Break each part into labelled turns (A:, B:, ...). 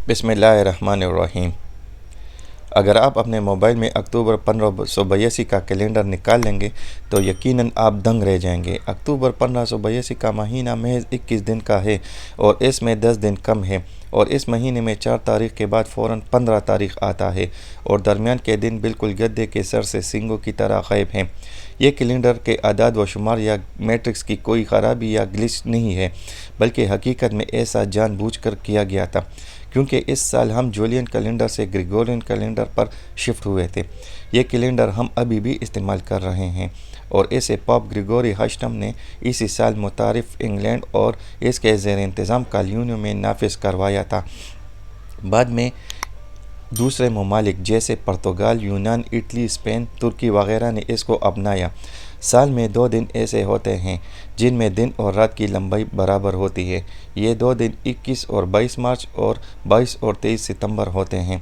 A: बिस्मिल्लाहिर्रहमानिर्रहीम। अगर आप अपने मोबाइल में अक्टूबर 1582 का कैलेंडर निकाल लेंगे तो यकीनन आप दंग रह जाएंगे। अक्टूबर 1582 का महीना महज 21 दिन का है और इसमें 10 दिन कम है, और इस महीने में 4 तारीख के बाद फ़ौरन 15 तारीख आता है और दरमियान के दिन बिल्कुल गधे के सर से सींगों की तरह गायब हैं। ये कैलेंडर के अदाद व शुमार या मैट्रिक्स की कोई ख़राबी या ग्लिच नहीं है, बल्कि हकीकत में ऐसा जानबूझकर किया गया था क्योंकि इस साल हम जूलियन कैलेंडर से ग्रेगोरियन कैलेंडर पर शिफ्ट हुए थे। ये कैलेंडर हम अभी भी इस्तेमाल कर रहे हैं और इसे पॉप ग्रेगोरी अष्टम ने इसी साल मुतारिफ इंग्लैंड और इसके ज़ेर इंतज़ाम कॉलोनियों में नाफिज करवाया था। बाद में दूसरे ममालिक जैसे पुर्तगाल, यूनान, इटली, स्पेन, तुर्की वगैरह ने इसको अपनाया। साल में 2 दिन ऐसे होते हैं जिनमें दिन और रात की लंबाई बराबर होती है। ये 2 दिन 21 और 22 मार्च और 22 और 23 सितंबर होते हैं।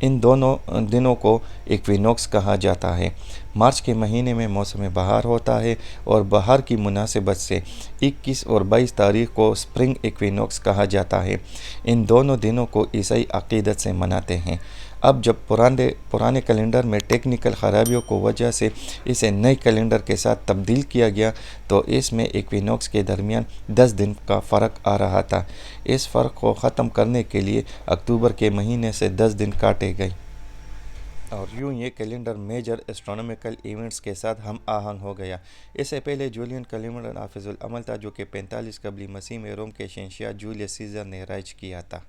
A: इन दोनों दिनों को इक्विनॉक्स कहा जाता है। मार्च के महीने में मौसम बहार होता है और बहार की मुनासिबत से 21 और 22 तारीख को स्प्रिंग इक्विनॉक्स कहा जाता है। इन दोनों दिनों को ईसाई अक़ीदत से मनाते हैं। अब जब पुराने कैलेंडर में टेक्निकल ख़राबियों को वजह से इसे नए कैलेंडर के साथ तब्दील किया गया तो इसमें इक्विनॉक्स के दरमियान 10 दिन का फ़र्क आ रहा था। इस फ़र्क को ख़त्म करने के लिए अक्टूबर के महीने से 10 दिन काटे गए और यूं ये कैलेंडर मेजर एस्ट्रोनॉमिकल इवेंट्स के साथ हम आहंग हो गया। इससे पहले जूलियन कैलेंडर नाफिजुल अमल था, जो कि 45 कबली मसीह में रोम के शहंशाह जूलियस सीज़र ने राइज किया था।